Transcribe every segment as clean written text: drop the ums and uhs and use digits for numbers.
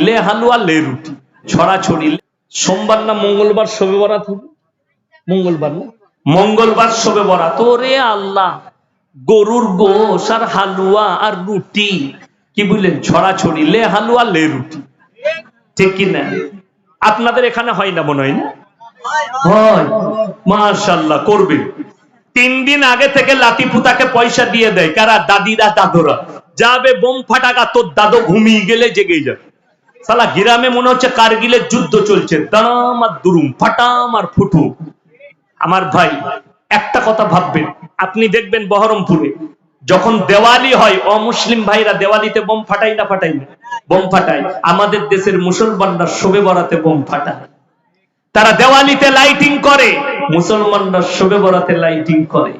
লে হালুয়া লে রুটি, ছড়াছড়ি। সোমবার না মঙ্গলবার শবে বরাত হবে? মঙ্গলবার না? মঙ্গলবার শবে বরাত। ওরে আল্লাহ, গরুর গোশ আর হালুয়া আর রুটি, কি বললেন? ছড়াছড়ি, লে হালুয়া লে রুটি, ঠিক কিনা? আপনাদের এখানে হয় না মনে হয়? না হয়? মাশাআল্লাহ, করবে। 3 দিন আগে থেকে লাতি পুতাকে পয়সা দিয়ে দেয় কারা? দাদিরা দাদুরা। যাবে বোম ফাটাকা, তোর দাদু ঘুমিয়ে গেলে জেগে যাবে। সালা গ্রামে মনে হচ্ছে কারগিলের যুদ্ধ চলছে, দাম আর দুরুম, ফাটাম আর ফুটু। আমার ভাই একটা কথা ভাববেন, আপনি দেখবেন বহরমপুরে যখন দেওয়ালি হয়, অমুসলিম ভাইরা দেওয়ালিতে বোম ফাটাই না ফাটাই না? বোম ফাটায়। আমাদের দেশের মুসলমানরা শবে বরাতে বোম ফাটায়। তারা দেওয়ালিতে লাইটিং করে, মুসলমানরা শবে বরাতে লাইটিং করে।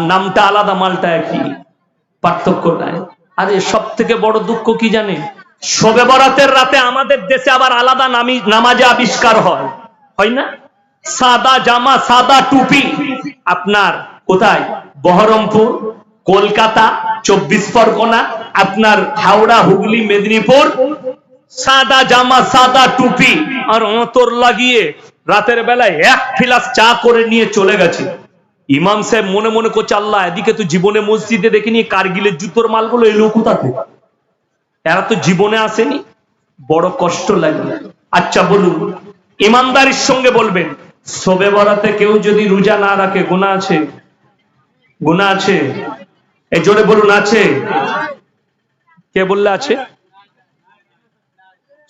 নামটা আলাদা, মালটা একই, পার্থক্য নাই। আরে সব থেকে বড় দুঃখ কি জানেন? শবে বরাতের রাতে আমাদের দেশে আবার আলাদা নামাজে আবিষ্কার হয়, হয় না? সাদা জামা, সাদা টুপি। আপনার কোথায়? বহরমপুর, কলকাতা, 24 পরগনা, আপনার হাওড়া, হুগলি, মেদিনীপুর, সাদা জামা, সাদা টুপি আর অন্তর লাগিয়ে রাতের বেলায় 1 ফিলাস চা করে নিয়ে চলে গেছে। ইমাম সাহেব মনে মনে করছে, আল্লাহ, এদিকে তো জীবনে মসজিদে দেখিনি, কারগিলের জুতোর মালগুলো এলো কোথা থেকে? এরা তো জীবনে আসেনি। বড় কষ্ট লাগে। আচ্ছা বলুন, ইমানদারির সঙ্গে বলবেন, শবে বরাতে কেউ যদি রোজা না রাখে গুনাহ আছে? গুনাহ আছে? এই জোরে বলুন, আছে? কে বললে আছে?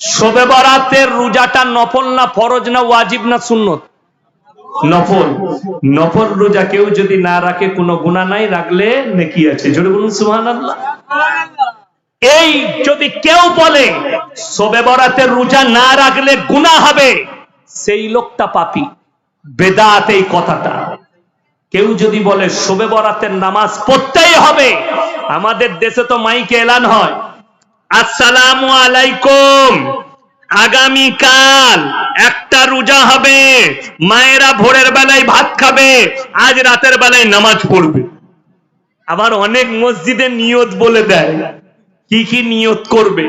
শবে বরাতের রোজাটা নফল না ফরজ না ওয়াজিব না সুন্নত? নফল। নফল রোজা কেউ যদি না রাখে কোনো গুনাহ নাই, রাখলে নেকি আছে। জোরে বলুন সুবহানাল্লাহ। এই যদি কেউ বলে শবে বরাতের রোজা না রাখলে গুনাহ হবে, সেই লোকটা পাপী। বেদাত এই কথাটা। কেউ যদি বলে শবে বরাতের নামাজ পড়তেই হবে, আমাদের দেশে তো মাইকে এলান হয়, আসসালামু আলাইকুম, আগামীকাল একটা রোজা হবে, মায়েরা ভোরের বেলায় ভাত খাবে, আজ রাতের বেলায় নামাজ পড়বে। আবার অনেক মসজিদে নিয়ত বলে দেয়, কি কি নিয়ত করবে।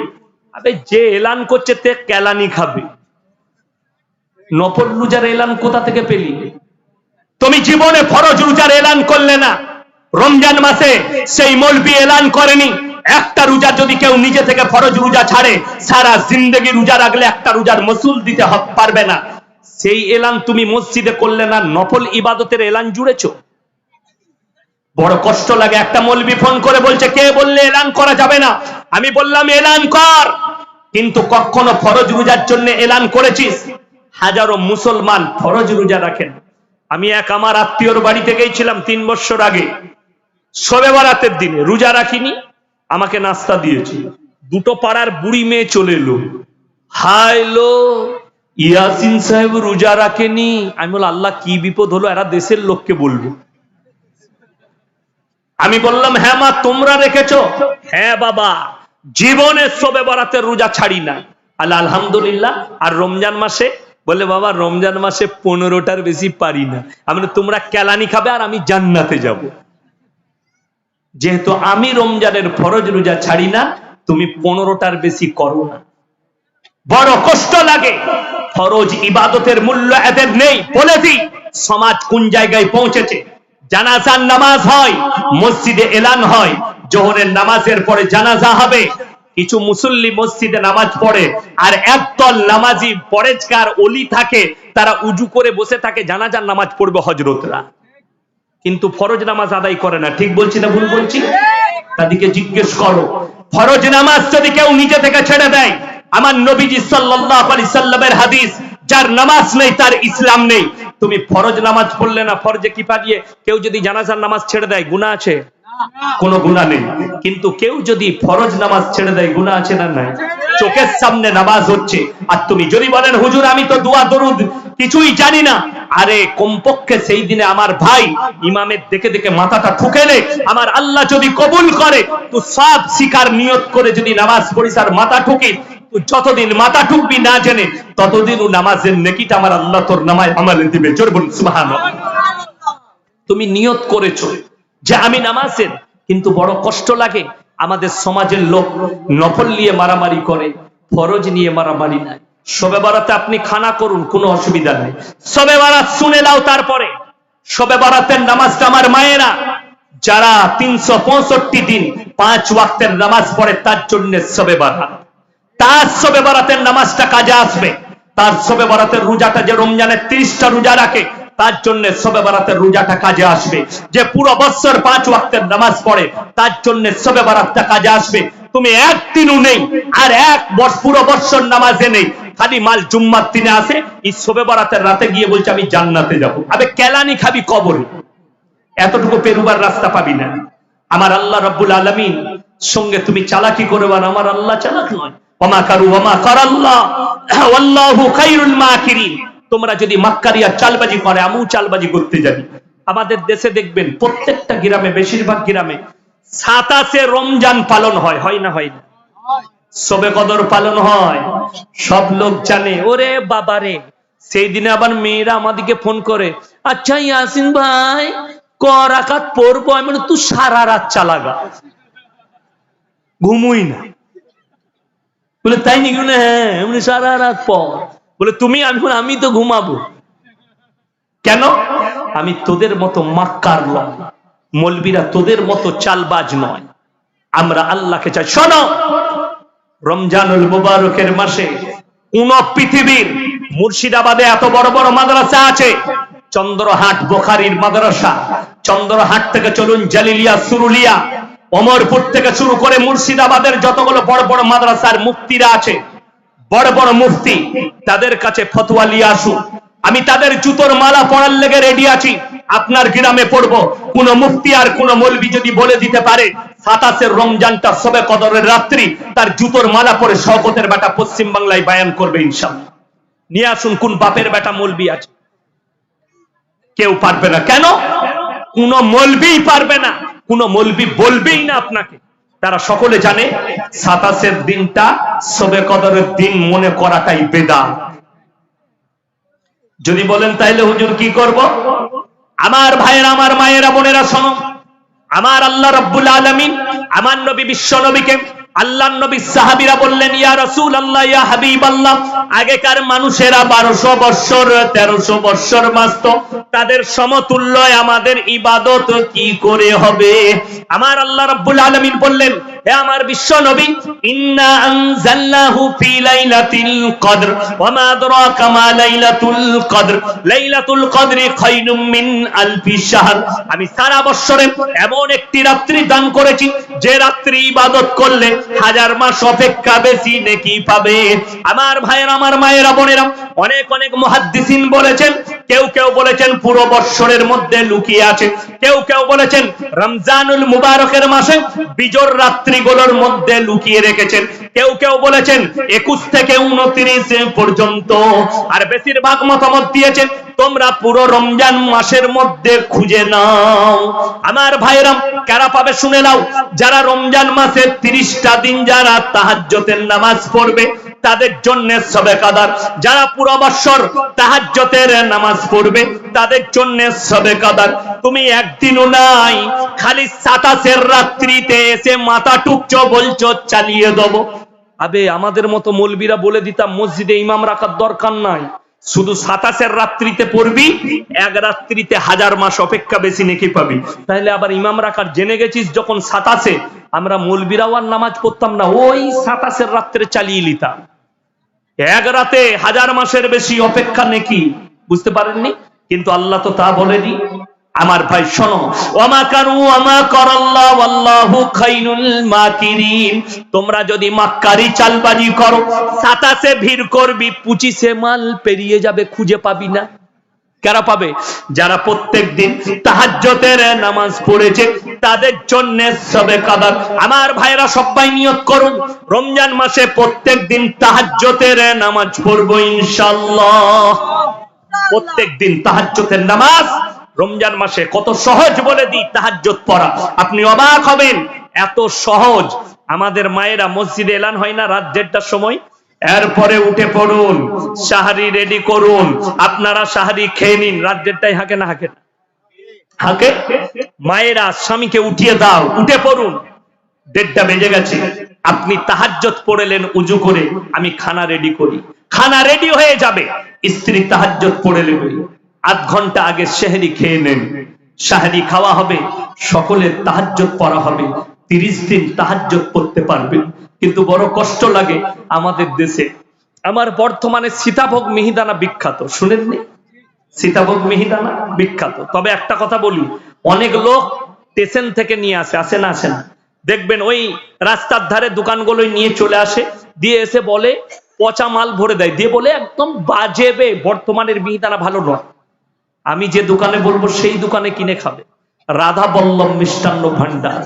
আবে যে এলান করছে তে কেলানি খাবে। নফল রোজার এলান কোথা থেকে পেলি? তুমি জীবনে ফরজ রোজার এলান করলে না। রমজান মাসে সেই মৌলবি এলান করেনি। একটা রোজা যদি কেউ নিজে থেকে ফরজ রোজা ছাড়ে, সারা জিন্দেগি রোজা রাখলে একটা রোজার মসুল দিতে পারবে না। সেই এলান তুমি মসজিদে করলে না, নফল ইবাদতের এলান জুড়েছো। বড় কষ্ট লাগে। একটা মৌলবি ফোন করে বলছে, কে বললে এলান করা যাবে না? আমি বললাম এলান কর, কিন্তু কখনো ফরজ রোজার জন্য এলান করেছিস? হাজারো মুসলমান ফরজ রোজা রাখেন। আমি এক আমার আত্মীয়র বাড়িতে গিয়েছিলাম 3 বছর আগে, শবে বরাতের দিনে রোজা রাখিনি, আমাকে নাস্তা দিয়েছে। 2টো পাড়ার বুড়ি মেয়ে চলে এলো, হাইলো ইয়াসিন সাহেব রোজা রাখেনি। আমি বললাম, আল্লাহ কি বিপদ হলো, এরা দেশের লোককে বলবো। আমি বললাম, হ্যাঁ মা তোমরা রেখেছো? হ্যাঁ বাবা, জীবনে শবে বরাতের রোজা ছাড়ি না। আল্লাহ আলহামদুলিল্লাহ। আর রমজান মাসে? বলে বাবা রমজান মাসে 15টার বেশি পারি না। আমি তোমরা কেলানি খাবে আর আমি জান্নাতে যাব। যেহেতু আমি রমজানের ফরজ রোজা ছাড়ি না, তুমি 15টার বেশি করো না। বড় কষ্ট লাগে। ফরজ ইবাদতের মূল্য এদের নেই। বলে দিই সমাজ কোন জায়গায় পৌঁছেছে। জানাজার নামাজ হয়, মসজিদে এলান হয়, জোহরের নামাজের পরে জানাজা হবে। কিছু মুসল্লি মসজিদে নামাজ পড়ে, আর একদল নামাজি পরেজগার ওলি থাকে, তারা উজু করে বসে থাকে, জানাজার নামাজ পড়বে হযরতরা, কিন্তু ফরজ নামাজ আদায় করে না। ঠিক বলছি না ভুল বলছি? তাদেরকে জিজ্ঞেস করো, ফরজ নামাজ যদি কেউ নিজে থেকে ছেড়ে দেয়, আমার নবীজি সাল্লাল্লাহু আলাইহি সাল্লামের হাদিস, যার নামাজ নেই তার ইসলাম নেই। তুমি ফরজ নামাজ পড়লে না, ফরজে কিফায়ে কেউ যদি জানাজার নামাজ ছেড়ে দেয়, গুনাহ আছে? কোনো গুনাহ নেই। কিন্তু কেউ যদি ফরজ নামাজ ছেড়ে দেয়, গুনাহ আছে না নাই? চোখের সামনে নামাজ হচ্ছে, আর তুমি যদি বলেন হুজুর আমি তো দোয়া দরুদ কিছুই জানি না, আরে কমপক্ষে সেই দিনে আমার ভাই ইমামের দেখে দেখে মাথাটা ঠুকেলে, আমার আল্লাহ যদি কবুল করে, তো সব শিকার নিয়ত করে যদি নামাজ পড়িস আর মাথা ঠুকি, তো যতদিন মাথা ঠুকবি না জেনে, ততদিন নামাজের নেকিটা আমার আল্লাহ তোর নামায় আমলে দিবে। জোরে বলুন সুবহানাল্লাহ। তুমি নিয়ত করেছো যে আমি নামাজের, কিন্তু বড় কষ্ট লাগে আমাদের সমাজের লোক নফল নিয়ে মারামারি করে, ফরজ নিয়ে মারামারি নাই। শবে বরাতে আপনি খানা করুন, কোনো অসুবিধা নেই। শবে বরাত শুনে নাও। তারপরে শবে বরাতের নামাজটা আমার মায়েরা যারা 365 দিন 5 ওয়াক্তের নামাজ পড়ে তার জন্য শবে বরাত। তার শবে বরাতের নামাজটা কাজে আসবে। তার শবে বরাতের রোজাটা, যে রমজানের 30টা রোজা রাখে তার জন্য শবে বরাতের রোজাটা কাজে আসবে। যে পুরো বছর 5 ওয়াক্তের নামাজ পড়ে তার জন্য শবে বরাতটা কাজে আসবে। তুমি একদিনও নেই আর পুরো বছর নামাজে নেই, খালি মাল জুম্মার দিনে আসে, এই শবে বরাতের রাতে গিয়ে বলছে আমি জান্নাতে যাবো। আবে কেলানি খাবি কবরে, এতটুকু পেরুবার রাস্তা পাবি না। আমার আল্লাহ রাব্বুল আলামিন সঙ্গে তুমি চালাকি করবে, আর আমার আল্লাহ চালাক নয়। ওমা কারু ওমা কারাল্লাহ ওয়াল্লাহু খায়রুল মাকিরিন। তোমরা যদি মাক্কারি আর চালবাজি করে, আমিও চালবাজি করতে যাবি। আমাদের দেশে দেখবেন প্রত্যেকটা গ্রামে, বেশিরভাগ গ্রামে 27 রমজান পালন হয়, হয় না? হয় না? শবে কদর পালন হয়, সব লোক জানে। ওরে বাবারে, সেই দিনে আবার মেয়েরা আমাদেরকে ফোন করে, আচ্ছা ইয়াসিন ভাই ক রাকাত পড়বো? আমি বলি তুই সারা রাত চালাগা, ঘুমুই না। বলে তাই নাকি? হ্যাঁ, এমনি সারা রাত পর। বলে তুমি? আমি তো ঘুমাবো। কেন? আমি তোদের মতো মাক্কার নয়, মৌলবীরা তোদের মতো চালবাজ নয়। আমরা আল্লাহকে চাই। শোনো, রমজানুল মুবারকের মাসে কোন পৃথিবীর মুর্শিদাবাদে এত বড় বড় মাদ্রাসা আছে। চন্দ্রহাট বুখারীর মাদ্রাসা, চন্দ্রহাট থেকে চলুন জালিলিয়া, সুরুলিয়া, ওমরপুর থেকে শুরু করে মুর্শিদাবাদের যতগুলো বড় বড় মাদ্রাসার মুফতিরা আছে, বড় বড় মুফতি, তাদের কাছে ফতোয়া নিয়ে আসুন। আমি তাদের জুতোর মালা পরার লেগে রেডি আছি। আপনার গ্রামে পড়বো, কোন মুফতি আর কোন মৌলবি যদি বলে দিতে পারে 27 রমজানটা শবে কদরের রাত্রি, তার জুতোর মালা পরে শওকতের বেটা পশ্চিম বাংলায় বায়ান করবে ইনশাআল্লাহ। নিয়ে আসুন কোন বাপের বেটা মৌলবি আছে। কেউ পারবে না। কেন? কোন মৌলবি পারবে না, কোন মৌলবি বলবেই না আপনাকে। তারা সকলে জানে 27 দিনটা শবে কদরের দিন মনে করাটাই বেদাত। যদি বলেন তাইলে হুজুর কি করব? আমার ভাইয়েরা, আমার মায়েরা, বোনেরা শোনো, আমার আল্লাহ রাব্বুল আলামিন আমার নবী বিশ্ব নবীকে, আল্লাহর নবী সাহাবীরা বললেন, ইয়া রাসূলুল্লাহ, ইয়া হাবিবাল্লাহ, আগেকার মানুষেরা 1200 বছর 1300 বছর বাঁচত, তাদের সমতুল্য আমাদের ইবাদত কি করে হবে? আমার আল্লাহ রাব্বুল আলামিন বললেন, হে আমার বিশ্ব নবী, ইন্না আনজালনাহু ফি লাইলাতিল কদর ওয়া মা আদরাকা মা লাইলাতুল কদর, লাইলাতুল কদরি খায়রুম মিন আলফি শাহর। আমি সারা বছরে এমন একটি রাত্রি দান করেছি যে রাত্রি ইবাদত করলে 1000 মাস অপেক্ষা বেশি নেকি পাবে। আমার ভাইয়েরা, আমার মায়েরা, বোনেরা, অনেক অনেক মুহাদ্দিসিন বলেছেন, কেউ কেউ বলেছেন পুরো বছরের মধ্যে লুকিয়ে আছে, কেউ কেউ বলেছেন রমজানুল মুবারকের মাসে বিজোর রাত্রিগুলোর মধ্যে লুকিয়ে রেখেছেন, কেউ কেউ বলেছেন 21 থেকে 29 পর্যন্ত, আর বেশিরভাগ মতামত দিয়েছেন তোমরা পুরো রমজান মাসের মধ্যে খুঁজে নাও। আমার ভাইরা, কারা পাবে শুনে নাও। যারা রমজান মাসে 30টা দিন যারা তাহাজ্জুদের নামাজ পড়বে তাদের জন্য শবে কদর, যারা পুরো বছর তাহাজ্জুদের নামাজ পড়বে তাদের জন্য শবে কদর। তুমি একদিনও নাই, খালি 27 রাত্রিতে এসে মাথা টুকছো, বলছো চালিয়ে দেবো। আবে আমাদের মতো মৌলবীরা বলে দিতাম মসজিদে ইমাম রাখার দরকার নাই, শুধু 27 রাত্রিতে পড়বি, এক রাত্রিতে 1000 মাস অপেক্ষা বেশি নেকি পাবি। তাহলে আবার ইমাম রাখার জেনে গেছিস যখন 27, আমরা মৌলবীরাও আর নামাজ পড়তাম না, ওই 27 রাত্রে চালিয়ে নিতাম। এক রাতে 1000 মাসের বেশি অপেক্ষা নেকি, বুঝতে পারেননি? কিন্তু আল্লাহ তো তা বলেনি। আমার ভাই শোনো, ওমা কারু ওমা করাল্লাহ ওয়াল্লাহু খায়রুল মাকিরিন। তোমরা যদি মাক্কারি চালবাজি করো, 27 ভিড় করবি, 25 মাল পেরিয়ে যাবে, খুঁজে পাবি না। কারা পাবে? যারা প্রত্যেক দিন তাহাজ্জুদের নামাজ পড়েছে তাদের জন্য শবে কদর। আমার ভাইরা সবাই নিয়ত করুন, রমজান মাসে প্রত্যেক দিন তাহাজ্জুদের নামাজ পড়বো ইনশাআল্লাহ। প্রত্যেক দিন তাহাজ্জুদের নামাজ রমজান মাসে কত সহজ বলে দিই তাহাজ্জুদ পড়া, আপনি অবাক হবেন, এত সহজ। আমাদের মায়েরা মসজিদে এলান হয় না রাত 1:30টার সময়, এরপরে উঠে পড়ুন, সাহারি রেডি করুন, আপনারা সাহারি খেয়ে নিন। রাত 1:30টায় হাঁকে না? হাঁকে না? হাঁকে। মায়েরা স্বামীকে উঠিয়ে দাও, উঠে পড়ুন, 1:30 বেজে গেছে, আপনি তাহাজ্জুদ পড়লেন উজু করে, আমি খানা রেডি করি, খানা রেডি হয়ে যাবে, স্ত্রী তাহাজ্জুদ পড়ে নেবে, আধ ঘন্টা আগে সেহরি খেয়ে নেন, সাহরি খাওয়া হবে, সকলের তাহাজ্জুদ পড়া হবে, 30 দিন তাহাজ্জুদ পড়তে পারবেন। কিন্তু বড় কষ্ট লাগে আমাদের দেশে, আমার বর্তমানে সীতাভোগ মিহিদানা বিখ্যাত, শুনেননি? সীতাভোগ মিহিদানা বিখ্যাত। তবে একটা কথা বলি, অনেক লোক স্টেশন থেকে নিয়ে আসে না আসে না, দেখবেন ওই রাস্তার ধারে দোকানগুলোই নিয়ে চলে আসে, দিয়ে এসে বলে পচা মাল ভরে দেয়, দিয়ে বলে একদম বাজেবে, বর্তমানের মিহিদানা ভালো নয়। আমি যে দোকানে বলবো সেই দোকানে কিনে খাবে। রাধা বল্লভ মিষ্টান্ন ভান্ডার,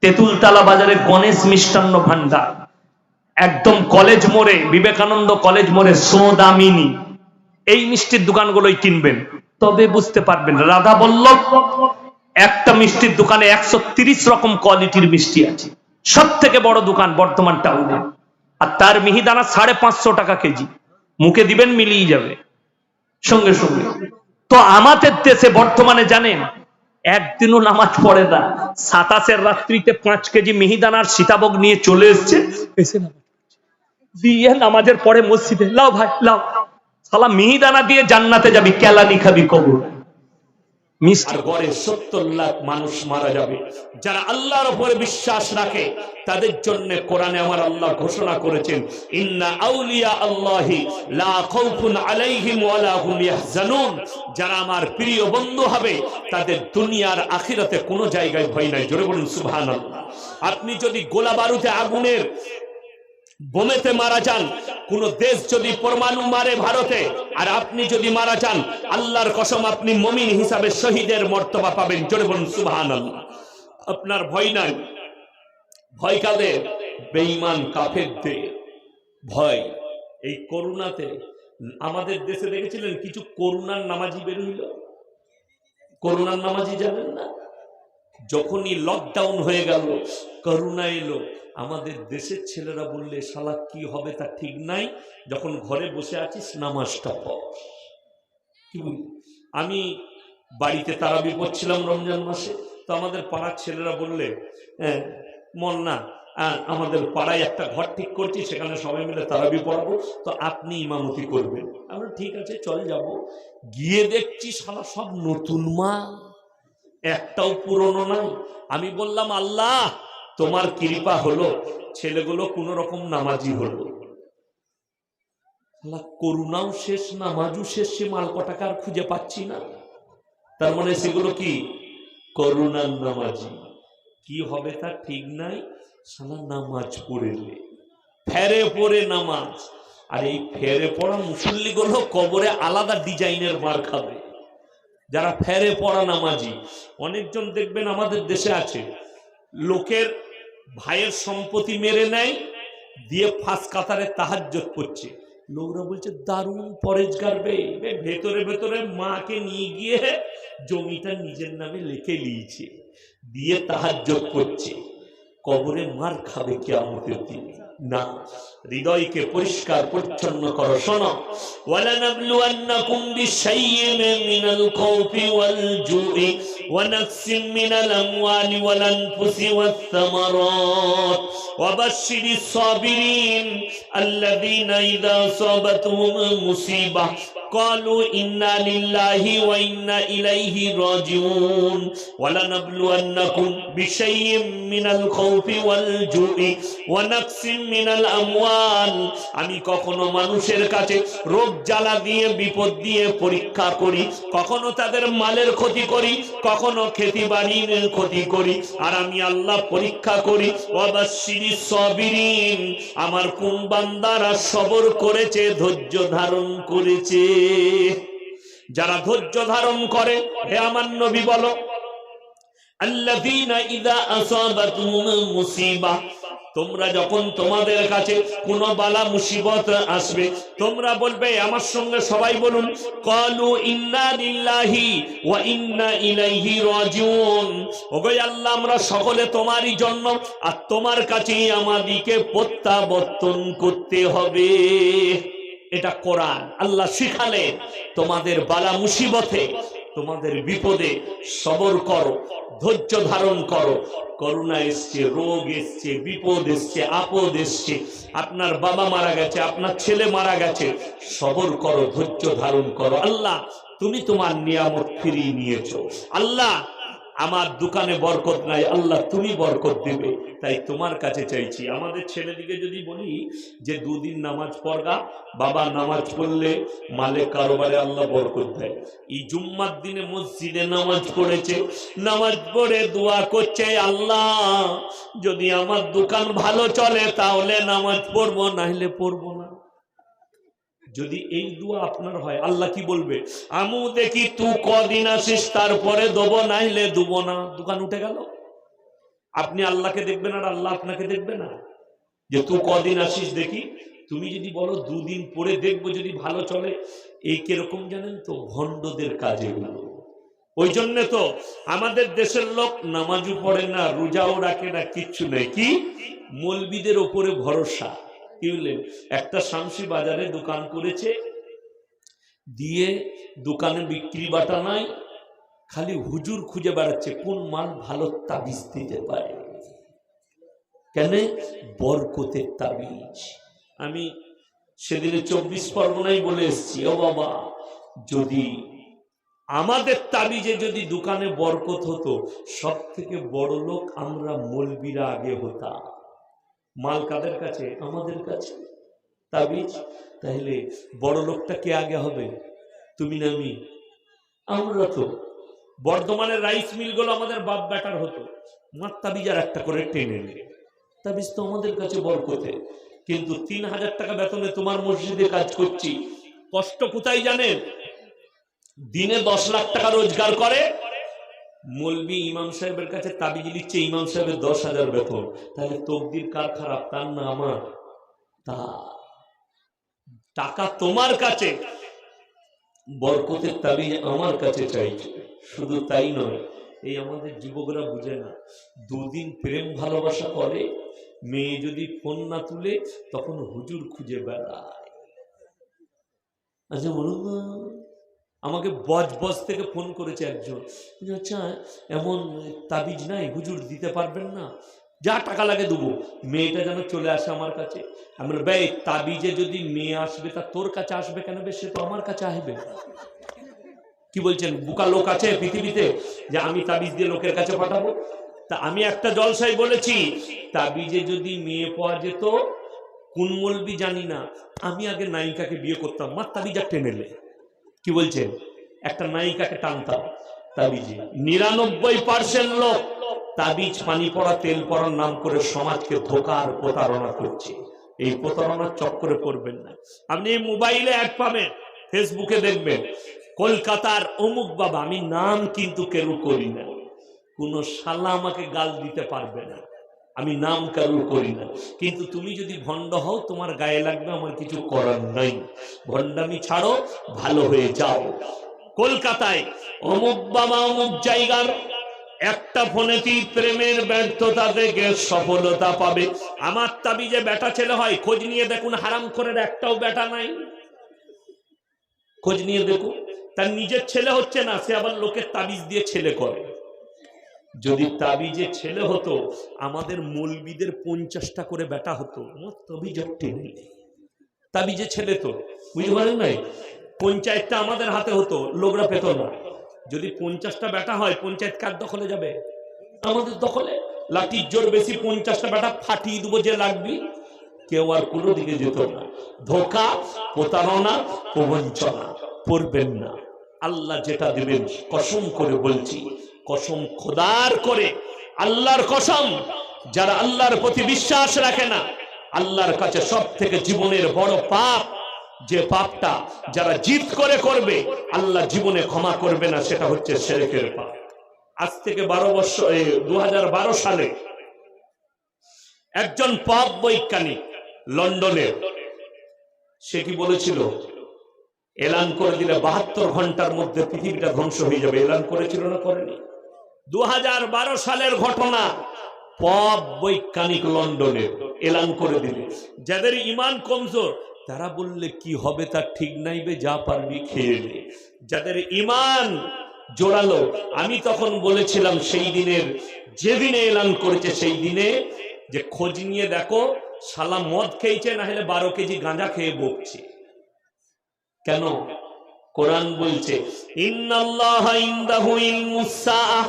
তেঁতুলতলা বাজারে গণেশ মিষ্টান্ন ভান্ডার, একদম কলেজ মোড়ে, বিবেকানন্দ কলেজ মোড়ে সোদামিনী, এই মিষ্টির দোকানগুলোই কিনবেন, তবে বুঝতে পারবেন রাধা বল্লভ একটা মিষ্টির দোকানে 130 রকম কোয়ালিটির মিষ্টি আছে, সব থেকে বড় দোকান বর্তমান টাউনে, আর তার মিহিদানা 550 টাকা কেজি, মুখে দিবেন মিলিয়ে যাবে সঙ্গে সঙ্গে। তো আমাদের দেশে বর্তমানে জানেন একদিনও নামাজ পড়ে না, 27-এর রাত্রিতে 5 কেজি মিহিদানার সীতাভোগ নিয়ে চলে এসছে, এসে নামাজ দিয়ে নামাজের পরে মসজিদে, লাও ভাই লাও, শালা মিহিদানা দিয়ে জান্নাতে যাবি, কেলানি খাবি কবর। মিষ্টি গড়ে 70 লাখ মানুষ মারা যাবে। যারা আল্লাহর উপরে বিশ্বাস রাখে তাদের জন্য কোরআনে আমার আল্লাহ ঘোষণা করেছেন, ইন্না আউলিয়া আল্লাহি লা খাউফুন আলাইহিম ওয়া লা হুম ইয়াহজানুন। যারা আমার প্রিয় বন্ধু হবে তাদের দুনিয়ার আখিরাতে কোনো জায়গায় ভয় নাই। জোরে বলুন সুবহানাল্লাহ। আপনি যদি গোলা বারুদে আগুনের বোমেতে মারা যান, কোন দেশ যদি পরমাণু মারে ভারতে, আর আপনি যদি মারা যান, আল্লাহর কসম আপনি মুমিন হিসাবে শহীদের মর্তবা পাবেন। জোরে বলুন সুবহানাল্লাহ। আপনার ভয় নাই। ভয় কাদের? বেঈমান কাফেরদের ভয়। এই করোনাতে আমাদের দেশে দেখেছিলেন কিছু করোনার নামাজি বের হইল। করোনার নামাজি জানেন না? যখনই লকডাউন হয়ে গেল, করোনা এলো, আমাদের দেশের ছেলেরা বললে শালা কি হবে তা ঠিক নাই, যখন ঘরে বসে আছিস নামাজটা পড়। আমি বাড়িতে তারাবি পড়ছিলাম রমজান মাসে, তো আমাদের পাড়ার ছেলেরা বললে মন না, আমাদের পাড়ায় একটা ঘর ঠিক করছি, সেখানে সবাই মিলে তারাবি পড়াবো, তো আপনি ইমামতি করবেন। আমরা ঠিক আছে চল যাব। গিয়ে দেখছি শালা সব নতুন মা, একটাও পুরনো নাই। আমি বললাম আল্লাহ তোমার কৃপা হলো, ছেলেগুলো কোন রকম নামাজি হলো। করুণাও শেষ, নামাজও শেষ, সে মাল কটাকার খুঁজে পাচ্ছি না। তার মানে সেগুলো কি করুণার নামাজি? কি হবে তা ঠিক নাই, সালা নামাজ পড়েলে ফেরে পড়ে নামাজ। আর এই ফেরে পড়া মুসল্লিগুলো কবরে আলাদা ডিজাইনের মার খাবে। যারা ফেরে পড়া নামাজি, অনেকজন দেখবেন আমাদের দেশে আছে, লোকের ভাইয়ের সম্পত্তি মেরে নেয়, দিয়ে ফাঁস কাতারে তাহাজ্জুদ পড়ছে। লোকরা বলছে দারুণ পরেজগার বে, ভেতরে ভেতরে মাকে নিয়ে গিয়ে জমিটা নিজের নামে লিখে নিয়েছে, দিয়ে তাহাজ্জুদ পড়ছে। কবরে মার খাবে কিয়ামতের দিন। না, হৃদয়কে পরিষ্কার পরিচ্ছন্ন করো। শোনো, ওয়ালানাবলুয়ান্নাকুম বিশাইইন মিনাল খাউফি ওয়াল জুই ওয়া নাকসিম মিনাল আমওয়ালি ওয়াল আনফুসি ওয়াত থামারাত ওয়া বাশশিরিস সাবিরিন আল্লাযীনা ইযা আসাবাতহুম মুসিবাহ قالوا إنا لله وإنا إليه راجعون ولنبلونكم بشيء من الخوف والجوع ونقص من الأموال। আমি কখনো মানুষের কাছে রোগ জ্বালা দিয়ে বিপদ দিয়ে পরীক্ষা করি, কখনো তাদের মালের ক্ষতি করি, কখনো খেতিবাড়ির ক্ষতি করি, আর আমি আল্লাহ পরীক্ষা করি। ওয়াবাশশিরিস সাবিরিন, আমার কোন বান্দারা সবর করেছে, ধৈর্য ধারণ করেছে। যারা ধৈর্য ধারণ করে, হে আমার নবী বলো, আল্লাযীনা ইযা আসাবাতুহুম মুসিবাহ, তোমরা যখন তোমাদের কাছে কোন বালা মুসিবত আসবে, তোমরা বলবে, আমার সঙ্গে সবাই বলুন, ক্বালু ইন্না লিল্লাহি ওয়া ইন্না ইলাইহি রাজিউন। ওগো আল্লাহ, আমরা সকলে তোমারই জন্য, আর তোমার কাছেই আমাদেরকে প্রত্যাবর্তন করতে হবে। এটা কোরআন। আল্লাহ শিখালেন, তোমাদের বালা মুসিবতে, তোমাদের বিপদে সবর করো, ধৈর্য ধারণ করো, করোনা এসছে, রোগ এসছে, বিপদ এসছে, আপদ এসছে, আপনার বাবা মারা গেছে, আপনার ছেলে মারা গেছে, সবর করো, ধৈর্য ধারণ করো। আল্লাহ তুমি তোমার নিয়ামত ফিরিয়ে নিয়েছো। আল্লাহ আমার দোকানে বরকত নাই, আল্লাহ তুমি বরকত দিবে, তাই তোমার কাছে চাইছি। আমাদের ছেলেদিকে যদি বলি যে দুদিন নামাজ পড়গা, বাবা নামাজ পড়লে মালে কারোবারে আল্লাহ বরকত দেয়। এই জুম্মার দিনে মসজিদে নামাজ পড়েছে, নামাজ পড়ে দোয়া করছে, আল্লাহ যদি আমার দোকান ভালো চলে তাহলে নামাজ পড়বো, নাহলে পড়বো না। যদি এই দোয়া আপনার হয়, আল্লাহ কি বলবে? আমু দেখি তুই কদিন আসিস, তারপরে দেবো, নাইলে দেবো না। দোকান উঠে গেল। আপনি আল্লাহকে দেখবেন আর আল্লাহ আপনাকে দেখবে না? যে তুই কদিন আসিস দেখি, তুমি যদি বলো দুদিন পরে দেখবো যদি ভালো চলে, এই কিরকম জানেন তো? ভণ্ডদের কাজ এগুলো। ওই জন্য তো আমাদের দেশের লোক নামাজও পড়ে না, রোজাও রাখে না, কিচ্ছু নেই। কি মৌলবীদের ওপরে ভরসা। কি বললেন? একটা শামসি বাজারে দোকান করেছে, দিয়ে দোকানে বিক্রি বাটা নাই, খালি হুজুর খুঁজে বেড়াচ্ছে কোন মাল ভালো তাবিজ দিতে পারে। কেন? বরকতের তাবিজ। আমি সেদিনে 24 পরগনায় বলে এসছি, ও বাবা, যদি আমাদের তাবিজে যদি দোকানে বরকত হতো, সব থেকে বড় লোক আমরা মৌলবীরা আগে হতাম। মাল কাদের কাছে? আমাদের কাছে। তাবিজ, তাহলে বড় লোকটা কে আগে হবে? তুমি না আমি? আমরা তো বর্ধমানের রাইস মিলগুলো আমাদের বাপ বেটার হতো, মার তাবিজ আর একটা করে টেনে নিয়ে। তাবিজ তো আমাদের কাছে বরকতে। কিন্তু 3000 টাকা বেতনে তোমার মসজিদে কাজ করছি, কষ্ট কোথায় জানেন? দিনে 10 লাখ টাকা রোজগার করে, মৌলবী ইমাম সাহেবের কাছে তাবিজ লিখছে, ইমাম সাহেবের 10,000 বেতন। তাহলে তকদির কার খারাপ? তার না আমার? তা টাকা তোমার কাছে, বরকতের তাবিজ আমার কাছে চাইছে। শুধু তাই নয়, এই আমাদের যুবকরা বুঝে না, দুদিন প্রেম ভালোবাসা করে, মেয়ে যদি ফোন না তুলে তখন হুজুর খুঁজে বেড়ায়। আচ্ছা বলুন না, আমাকে বজ থেকে ফোন করেছে একজন, আচ্ছা এমন তাবিজ নাই, হুজুর দিতে পারবেন না? যা টাকা লাগে দেবো, মেয়েটা যেন চলে আসে আমার কাছে। আমরা ভাই, তাবিজে যদি মেয়ে আসবে তা তোর কাছে আসবে কেন? সে তো আমার কাছে আসবে। কি বলছেন? বোকা লোক আছে পৃথিবীতে যে আমি তাবিজ দিয়ে লোকের কাছে পাঠাবো? তা আমি একটা জলসায় বলেছি, তাবিজে যদি মেয়ে পাওয়া যেত, কোন মৌলবি জানি না, আমি আগে নায়িকাকে বিয়ে করতাম, মার তাবিজ আর টেনেলে। কি বলছেন? একটা নায়িকাকে টানতাম তাবিজে। 99% লোক তাবিজ পানি পড়া তেল পড়ার নাম করে সমাজকে ধোঁকা আর প্রতারণা করছে। এই প্রতারণার চক্করে পড়বেন না। আপনি মোবাইলে অ্যাড পাবেন, ফেসবুকে দেখবেন, কলকাতার অমুক বাবা, আমি নাম কিন্তু কেউ করি না, কোন শালা আমাকে গাল দিতে পারবে না, আমি নাম কারুর করি না। কিন্তু তুমি যদি ভণ্ড হও, তোমার গায়ে লাগবে, আমার কিছু করার নাই। ভণ্ডামি ছাড়ো, ভালো হয়ে যাও। কলকাতায় অমুক বাবা অমুক জায়গার একটা ফোনেতেই প্রেমের ব্যর্থতা থেকে সফলতা পাবে। আমার তাবিজে বেটা ছেলে হয়, খোঁজ নিয়ে দেখুন, হারাম করের একটাও বেটা নাই। খোঁজ নিয়ে দেখুন, তার নিজের ছেলে হচ্ছে না, সে আবার লোকের তাবিজ দিয়ে ছেলে করে। যদি তাবিজে ছেলে হতো, আমাদের মৌলবীদের 50টা করে বেটা হতো। তাবিজে ছেলে তো বুঝতে পারেন নাই, পঞ্চায়েতটা আমাদের হাতে হতো, লোকরা পেত না। যদি 50টা বেটা হয়, পঞ্চায়েত কার দখলে যাবে? আমাদের দখলে। লাঠির জোর বেশি, 50টা বেটা ফাটিয়ে দেবো যে লাগবি, কেউ আর কোনো দিকে যেত না। ধোঁকা, প্রতারণা, প্রবঞ্চনা করবেন না। আল্লাহ যেটা দেবেন, কসম করে বলছি, কসম খোদার করে, আল্লাহর কসম, যারা আল্লাহর প্রতি বিশ্বাস রাখে না, আল্লাহর কাছে সব থেকে জীবনের বড় পাপ, যে পাপটা যারা জিদ করে করবে, আল্লাহ জীবনে ক্ষমা করবে না, সেটা হচ্ছে শিরকের পাপ। আজ থেকে 2012 সালে একজন পাপ বৈজ্ঞানিক লন্ডনের, সে কি বলেছিল? এলান করে দিলে 72 ঘন্টার মধ্যে পৃথিবীটা ধ্বংস হয়ে যাবে। এলান করেছিল না করেনি? 2012 সালের ঘটনা। পাপ বৈজ্ঞানিক লন্ডনে এলান করে দিলে, যাদের ইমান কমজোর তারা বললে কি হবে তার ঠিক নাই বে, যা পারবি খেয়ে নে। যাদের ইমান জোরালো। আমি তখন বলেছিলাম সেই দিনের, যেদিনে এলান করেছে সেই দিনে, যে খোঁজ নিয়ে দেখো শালা মদ খেয়েছে না হলে 12 কেজি গাঁজা খেয়ে বকছে। কেন? কোরআন বলছে ইন্নাল্লাহা ইনদাহু ইলমুস সাআহ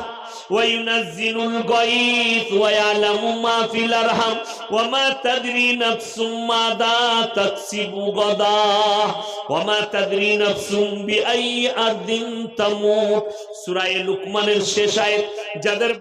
ওয়া ইউনাজ্জিলুল গায়থ ওয়া ইয়ালামু মা ফিল আরহাম ওয়া মা তাদরি নাফসুম মাযা তাকসিবু গাদা ওয়া মা তাদরি নাফসুম বিআইয়ি আরদিন তামুত। সূরা লুকমানের শেষ আয়াত। যাদের